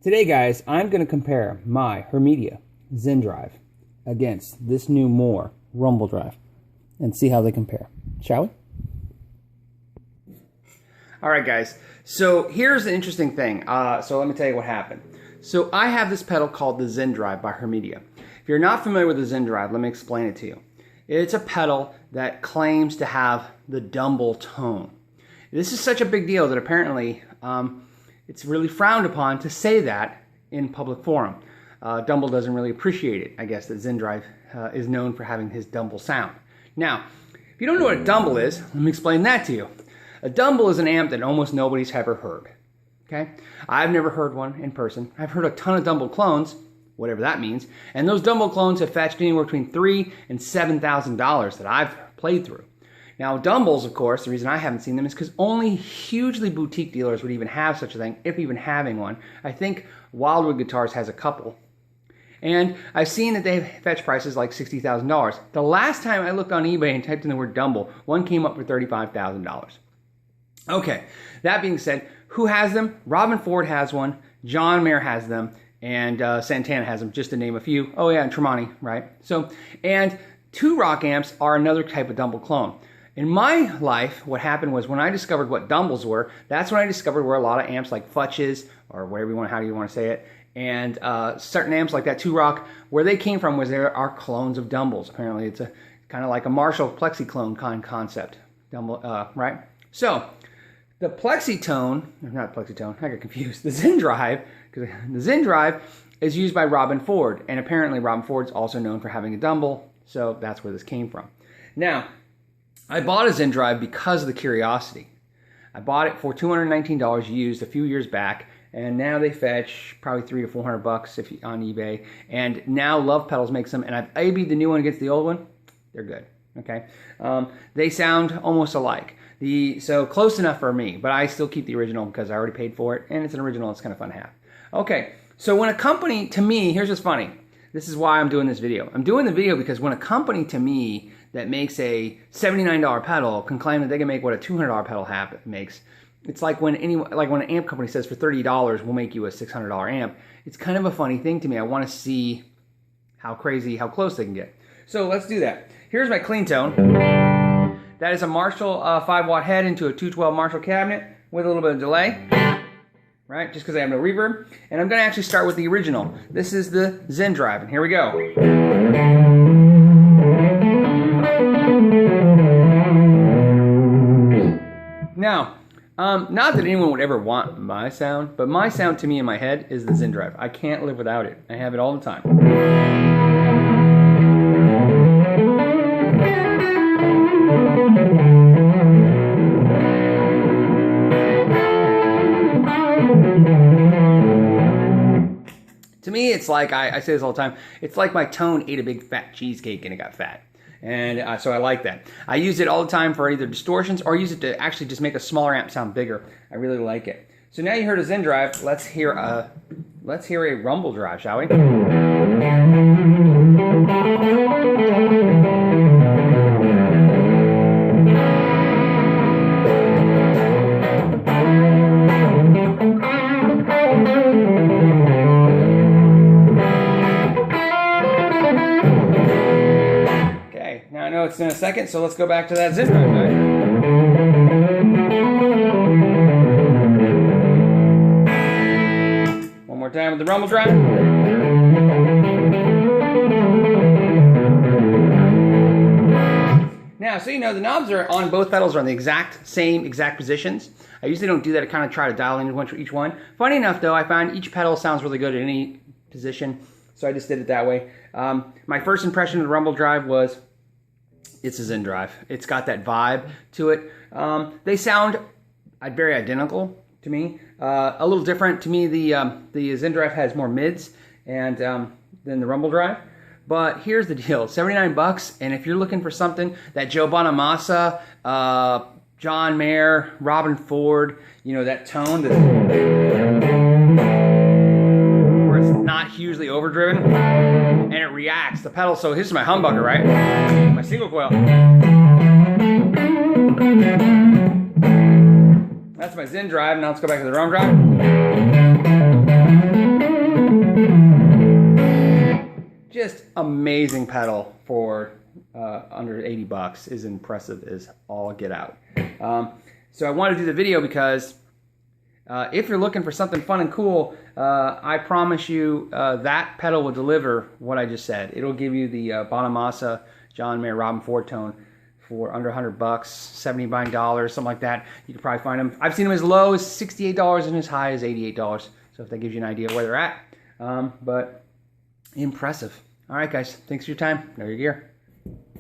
Today, guys, I'm going to compare my Hermedia Zen Drive against this new Mooer Rumble Drive and see how they compare. Shall we? All right, guys. So here's the interesting thing. So let me tell you what happened. So I have this pedal called the Zen Drive by Hermedia. If you're not familiar with the Zen Drive, let me explain it to you. It's a pedal that claims to have the Dumble tone. This is such a big deal that apparently it's really frowned upon to say that in public forum. Dumble doesn't really appreciate it. I guess that Zen Drive is known for having his Dumble sound. Now, if you don't know what a Dumble is, let me explain that to you. A Dumble is an amp that almost nobody's ever heard. Okay? I've never heard one in person. I've heard a ton of Dumble clones, whatever that means, and those Dumble clones have fetched anywhere between $3,000 and $7,000 that I've played through. Now, Dumbles, of course, the reason I haven't seen them is because only hugely boutique dealers would even have such a thing, if even having one. I think Wildwood Guitars has a couple. And I've seen that they fetch prices like $60,000. The last time I looked on eBay and typed in the word Dumble, one came up for $35,000. Okay, that being said, who has them? Robin Ford has one, John Mayer has them, and Santana has them, just to name a few. Oh yeah, and Tremonti, right? So, and two rock amps are another type of Dumble clone. In my life, what happened was when I discovered what Dumbles were, that's when I discovered where a lot of amps like Futches, or whatever you want, how do you want to say it, and certain amps like that, 2-Rock, where they came from was there are clones of Dumbles. Apparently it's a kind of like a Marshall Plexi clone concept, Dumble, right? So, the Plexi tone, not Plexi tone, I got confused, the Zen Drive, because the Zen Drive is used by Robin Ford, and apparently Robin Ford's also known for having a Dumble, so that's where this came from. Now, I bought a Zen Drive because of the curiosity. I bought it for $219 used a few years back, and now they fetch probably $300 to $400 if you, on eBay. And now Love Pedals makes them, and I've AB'd the new one against the old one. They're good. Okay, they sound almost alike. So close enough for me, but I still keep the original because I already paid for it, and it's an original. It's kind of fun to have. Okay, so when a company, to me, here's what's funny. This is why I'm doing this video. I'm doing the video because when a company, to me, that makes a $79 pedal can claim that they can make what a $200 pedal makes. It's like when when an amp company says for $30 we'll make you a $600 amp. It's kind of a funny thing to me. I want to see how close they can get. So let's do that. Here's my clean tone. That is a Marshall 5-watt head into a 212 Marshall cabinet with a little bit of delay. Right, just because I have no reverb. And I'm going to actually start with the original. This is the Zen Drive, and here we go. Now, not that anyone would ever want my sound, but my sound to me in my head is the Zen Drive. I can't live without it. I have it all the time. To me, it's like, I say this all the time, it's like my tone ate a big fat cheesecake and it got fat. And so I like that. I use it all the time for either distortions or use it to actually just make a smaller amp sound bigger. I really like it. So now you heard a Zen Drive, let's hear a Rumble Drive, shall we? Now I know it's in a second, so let's go back to that Zen Drive. One more time with the Rumble Drive. Now, so you know, the knobs are on both pedals are in the exact positions. I usually don't do that. I kind of try to dial in each one. Funny enough, though, I find each pedal sounds really good at any position, so I just did it that way. My first impression of the Rumble Drive was it's a Zen Drive. It's got that vibe to it. They sound very identical to me. A little different to me. The Zen Drive has more mids and than the Rumble Drive. But here's the deal: $79, and if you're looking for something that Joe Bonamassa, John Mayer, Robin Ford, you know, that tone where it's not hugely overdriven and it reacts the pedal. So here's my humbucker, right? My single coil. That's my Zen Drive. Now let's go back to the Rumble Drive. just amazing pedal for under 80 bucks. Is impressive as all get out. So I wanted to do the video because if you're looking for something fun and cool, I promise you that pedal will deliver what I just said. It'll give you the Bonamassa John Mayer Robin Ford tone for under 100 bucks, $79, something like that. You can probably find them. I've seen them as low as $68 and as high as $88. So if that gives you an idea of where they're at. But impressive. All right, guys. Thanks for your time. Know your gear.